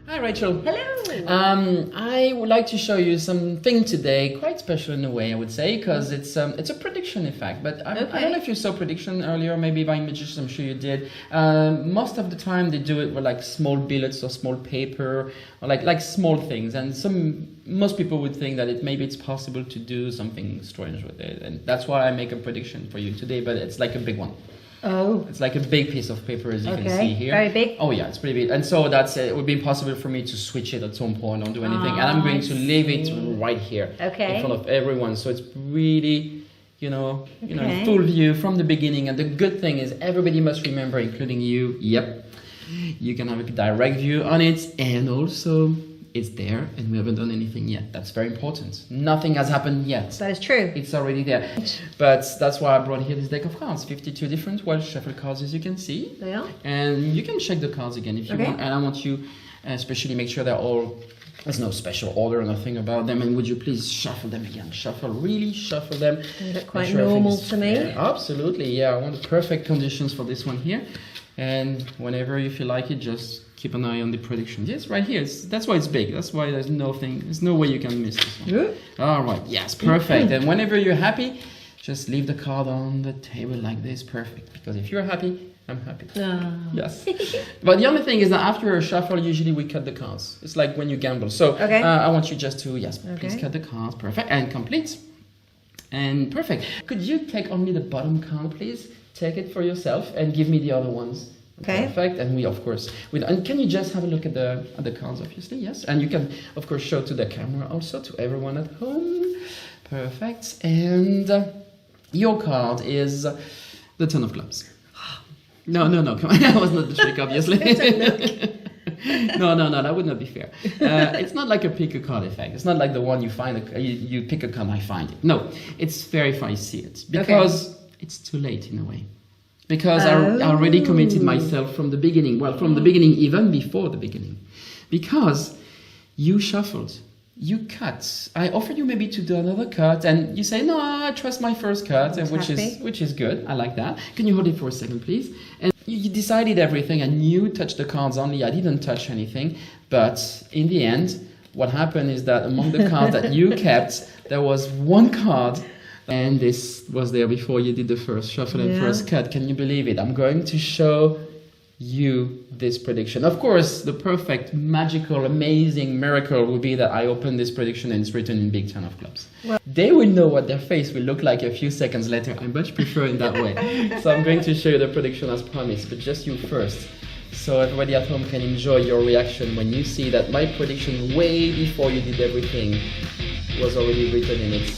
Hi Rachel. Hello. I would like to show you something today, quite special in a way, I would say, because it's a prediction effect. But I don't know if you saw prediction earlier, maybe by Magicians, I'm sure you did. Most of the time they do it with like small billets or small paper, or like small things. And most people would think that maybe it's possible to do something strange with it. And that's why I make a prediction for you today, but it's like a big one. Oh. It's like a big piece of paper, as you can see here. Very big? Oh yeah, it's pretty big. And so it would be impossible for me to switch it at some point or do anything. And I'm going to leave it right here in front of everyone. So it's really, you know, full view from the beginning. And the good thing is everybody must remember, including you, you can have a direct view on it. And also, it's there and we haven't done anything yet. That's very important. Nothing has happened yet. That is true. It's already there. But that's why I brought here this deck of cards. 52 different Welsh shuffle cards, as you can see. They are. And you can check the cards again if you want. And I want you especially make sure they're all, there's no special order or nothing about them. And would you please shuffle them again? Really shuffle them. They look quite normal to me. Yeah, absolutely, yeah. I want the perfect conditions for this one here. And whenever you feel like it, just keep an eye on the prediction. Yes, right here. That's why it's big. That's why there's no way you can miss this one. All right. Yes, perfect. And whenever you're happy, just leave the card on the table like this. Perfect. Because if you're happy, I'm happy. Yes. But the only thing is that after a shuffle, usually we cut the cards. It's like when you gamble. So I want you just to, please cut the cards. Perfect. And complete. And perfect. Could you take only the bottom card, please? Take it for yourself and give me the other ones. Perfect. And we, of course, and can you just have a look at the cards, obviously? Yes. And you can, of course, show to the camera also, to everyone at home. Perfect. And your card is the 10 of clubs. No, come on. That was not the trick, obviously. No, that would not be fair. It's not like a pick a card effect. It's not like the one you find, you pick a card, I find it. No, it's very funny to see it. Because it's too late in a way. Because I already committed myself from the beginning. Well, from the beginning, even before the beginning. Because you shuffled, you cut. I offered you maybe to do another cut, and you say, no, I trust my first cut, and which is good. I like that. Can you hold it for a second, please? And you decided everything, and you touched the cards only. I didn't touch anything. But in the end, what happened is that among the cards that you kept, there was one card. And this was there before you did the first shuffle and first cut. Can you believe it? I'm going to show you this prediction. Of course, the perfect, magical, amazing miracle would be that I open this prediction and it's written in big 10 of clubs. Well, they will know what their face will look like a few seconds later. I much prefer in that way. So I'm going to show you the prediction as promised, but just you first. So everybody at home can enjoy your reaction when you see that my prediction way before you did everything was already written in it.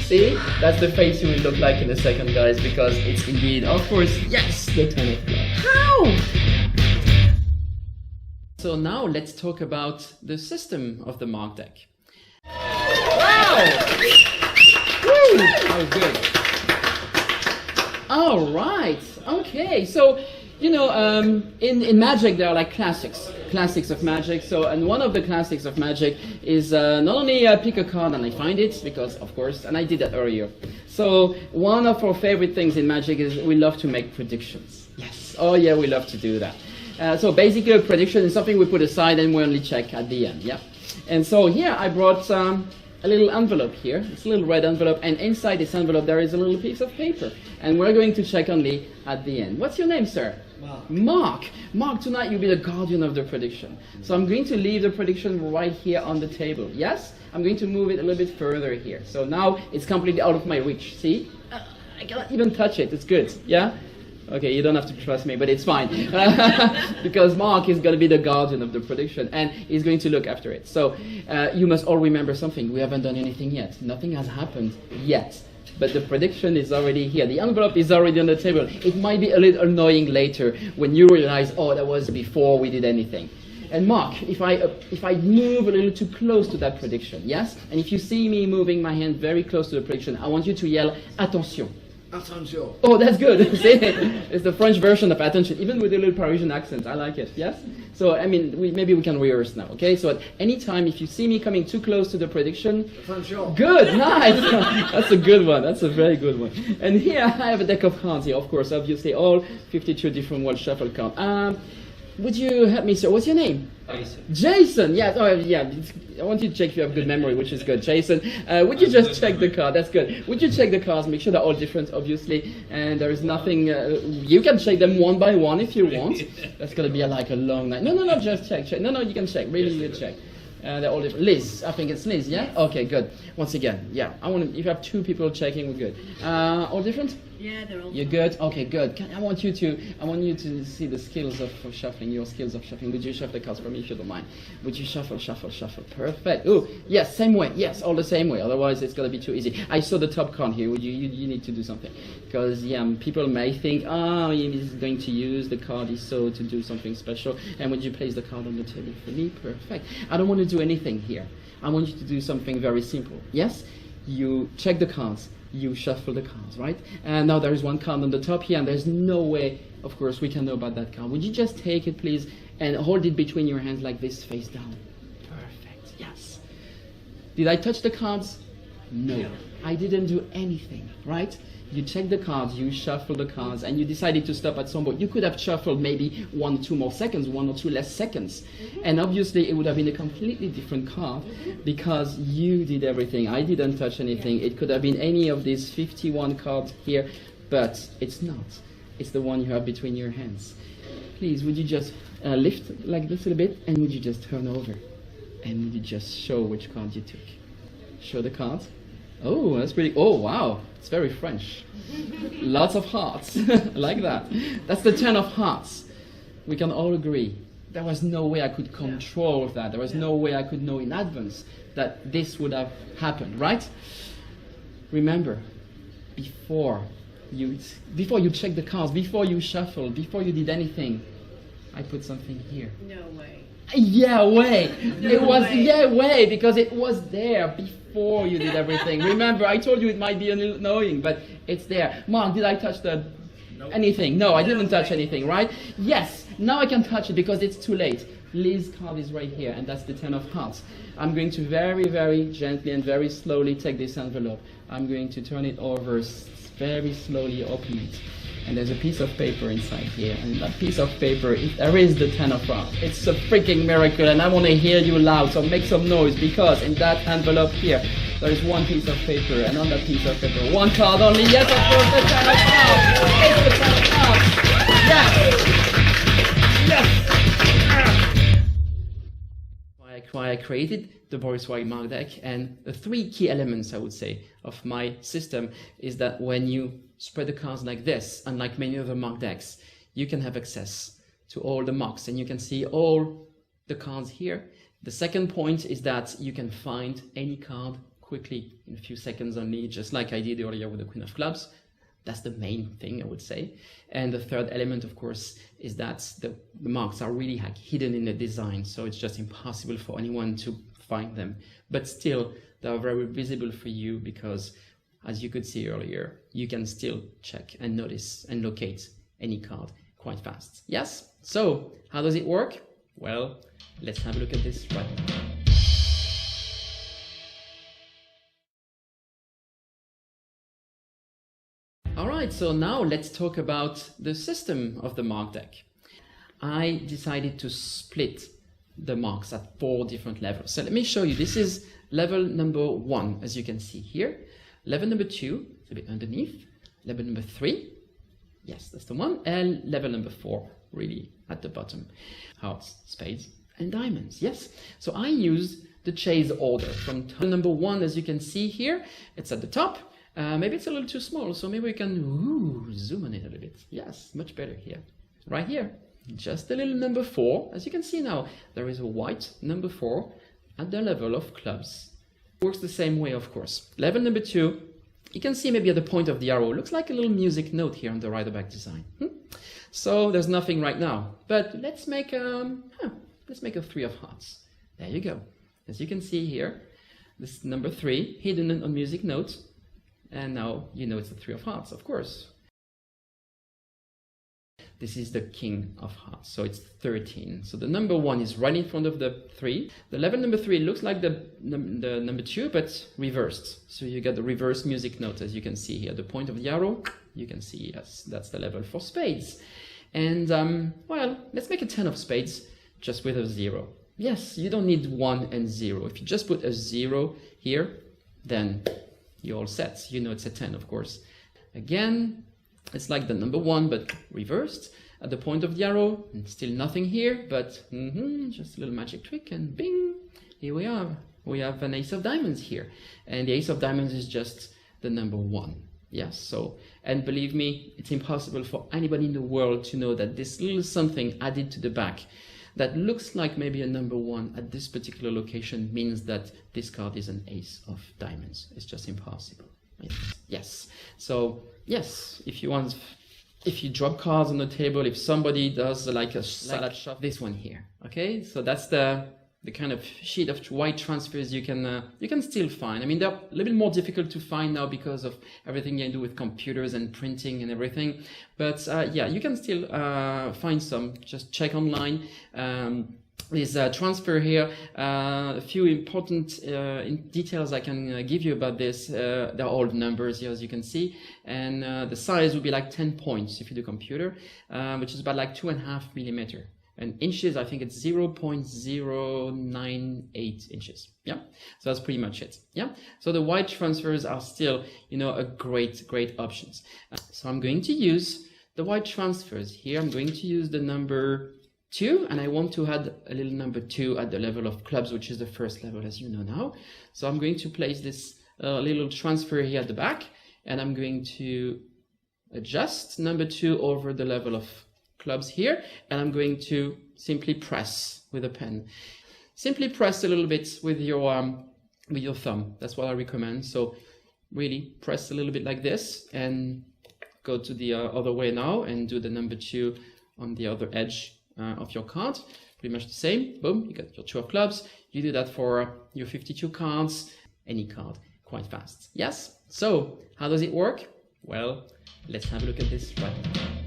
See? That's the face you will look like in a second, guys, because it's indeed, of course, yes, the 10 of clubs. How? So now let's talk about the system of the mark deck. Wow! Woo! Oh, good. All right. Okay. So, you know, in Magic there are like classics of Magic. So, and one of the classics of Magic is not only pick a card and I find it, because of course, and I did that earlier. So one of our favorite things in Magic is we love to make predictions. Yes. Oh yeah, we love to do that. So basically a prediction is something we put aside and we only check at the end. Yeah. And so here I brought a little envelope here. It's a little red envelope, and inside this envelope there is a little piece of paper. And we're going to check only at the end. What's your name, sir? Mark. Mark, tonight you'll be the guardian of the prediction. So I'm going to leave the prediction right here on the table. Yes? I'm going to move it a little bit further here. So now it's completely out of my reach. See? I cannot even touch it. It's good. Yeah? Okay, you don't have to trust me, but it's fine. Because Mark is going to be the guardian of the prediction, and he's going to look after it. So you must all remember something. We haven't done anything yet. Nothing has happened yet. But the prediction is already here. The envelope is already on the table. It might be a little annoying later when you realize, oh, that was before we did anything. And Mark, if I move a little too close to that prediction, yes? And if you see me moving my hand very close to the prediction, I want you to yell, attention. Attention. Oh, that's good. See? It's the French version of attention, even with a little Parisian accent. I like it, yes? So, I mean, maybe we can rehearse now, okay? So at any time, if you see me coming too close to the prediction... Attention. Good, nice! That's a good one. That's a very good one. And here, I have a deck of cards here, of course, obviously, all 52 different Welsh shuffle cards. would you help me, sir? What's your name? Jason. Jason, yes. Oh, yeah. I want you to check if you have good memory, which is good. Jason, would you just check the card? That's good. Would you check the cards? Make sure they're all different, obviously, and there is nothing. You can check them one by one if you want. That's gonna be like a long night. No. Just check. No, you can check. Really, you can check. They're all different. Liz, I think it's Liz. Yeah. Okay, good. Once again, yeah. I want. If you have two people checking, we're good. All different. Yeah, they're all. You're good? Okay, good. I want you to see the skills of shuffling, your skills of shuffling. Would you shuffle the cards for me if you don't mind? Would you shuffle? Perfect. Oh, yes, same way. Yes, all the same way. Otherwise, it's going to be too easy. I saw the top card here. You need to do something. Because, yeah, people may think, oh, he's going to use the card he saw to do something special. And would you place the card on the table for me? Perfect. I don't want to do anything here. I want you to do something very simple. Yes? You check the cards. You shuffle the cards, right? And now there is one card on the top here, and there's no way, of course, we can know about that card. Would you just take it, please, and hold it between your hands like this, face down? Perfect, yes. Did I touch the cards? No. I didn't do anything, right? You check the cards, you shuffle the cards, and you decided to stop at some point. You could have shuffled maybe 1 or 2 more seconds, 1 or 2 less seconds. And obviously it would have been a completely different card because you did everything. I didn't touch anything. It could have been any of these 51 cards here, but it's not. It's the one you have between your hands. Please, would you just lift like this a little bit, and would you just turn over? And would you just show which card you took? Show the cards. Oh, that's pretty. Oh, wow. It's very French. Lots of hearts. Like that. That's the 10 of hearts. We can all agree. There was no way I could control that. There was no way I could know in advance that this would have happened, right? Remember, before you check the cards, before you shuffle, before you did anything, I put something here. No way. Yeah, way. No It was, way. yeah, way, because it was there before you did everything. Remember, I told you it might be a little annoying, but it's there. Mark, did I touch anything? No, I didn't touch anything, right? Yes, now I can touch it because it's too late. Liz's card is right here, and that's the 10 of hearts. I'm going to very, very gently and very slowly take this envelope. I'm going to turn it over, very slowly open it. And there's a piece of paper inside here, and that piece of paper, there is the 10 of hearts. It's a freaking miracle, and I want to hear you loud, so make some noise, because in that envelope here, there is one piece of paper, and on that piece of paper, one card only. Yes, of course, the 10 of hearts. It's the 10 of hearts. Yes. Why I created the Boris White Mark deck, and the 3 key elements, I would say, of my system is that when you spread the cards like this, unlike many other mark decks, you can have access to all the marks, and you can see all the cards here. The second point is that you can find any card quickly in a few seconds only, just like I did earlier with the Queen of Clubs. That's the main thing, I would say. And the third element, of course, is that the marks are really hidden in the design, so it's just impossible for anyone to find them. But still, they are very visible for you because, as you could see earlier, you can still check and notice and locate any card quite fast. Yes? So, how does it work? Well, let's have a look at this right now. Alright, so now let's talk about the system of the mark deck. I decided to split the marks at 4 different levels. So let me show you. This is level number 1, as you can see here. Level number 2, it's a bit underneath. Level number 3, yes, that's the one. And level number 4, really at the bottom. Hearts, spades, and diamonds, yes. So I use the chase order from number 1, as you can see here. It's at the top. Maybe it's a little too small, so maybe we can zoom on it a little bit. Yes, much better here. Right here, just a little number 4. As you can see now, there is a white number 4 at the level of clubs. Works the same way, of course. Level number 2, you can see maybe at the point of the arrow, looks like a little music note here on the right back design. So there's nothing right now, but let's make a 3 of hearts. There you go. As you can see here, this number 3 hidden on music note. And now you know it's the 3 of hearts, of course. This is the king of hearts, so it's 13. So the number 1 is right in front of the 3. The level number 3 looks like the number 2, but reversed. So you got the reverse music note, as you can see here. The point of the arrow, you can see, yes, that's the level for spades. And well, let's make a 10 of spades just with a 0. Yes, you don't need 1 and 0. If you just put a 0 here, then you're all set. You know it's a 10, of course. Again, it's like the number 1, but reversed at the point of the arrow, and still nothing here, but just a little magic trick, and bing, here we are. We have an ace of diamonds here, and the ace of diamonds is just the number 1. Yes, so, and believe me, it's impossible for anybody in the world to know that this little something added to the back that looks like maybe a number 1 at this particular location means that this card is an ace of diamonds. It's just impossible. Yes, so yes, if you drop cards on the table, if somebody does like a salad shot, this one here, okay? So that's the kind of sheet of white transfers you can still find. I mean, they're a little bit more difficult to find now because of everything you can do with computers and printing and everything. But yeah, you can still find some. Just check online. This transfer here, a few important details I can give you about this. They're all numbers here, as you can see, and the size would be like 10 points if you do computer, which is about like 2.5 millimeter. And inches, I think it's 0.098 inches. Yeah, so that's pretty much it. Yeah, so the white transfers are still, you know, a great options. So I'm going to use the white transfers here. I'm going to use the number 2, and I want to add a little number 2 at the level of clubs, which is the first level, as you know now. So I'm going to place this little transfer here at the back, and I'm going to adjust number 2 over the level of clubs here, and I'm going to simply press with a pen. Simply press a little bit with your thumb. That's what I recommend. So really press a little bit like this, and go to the other way now, and do the number 2 on the other edge of your card. Pretty much the same. Boom, you got your 2 of clubs. You do that for your 52 cards, any card, quite fast. Yes? So how does it work? Well, let's have a look at this right now.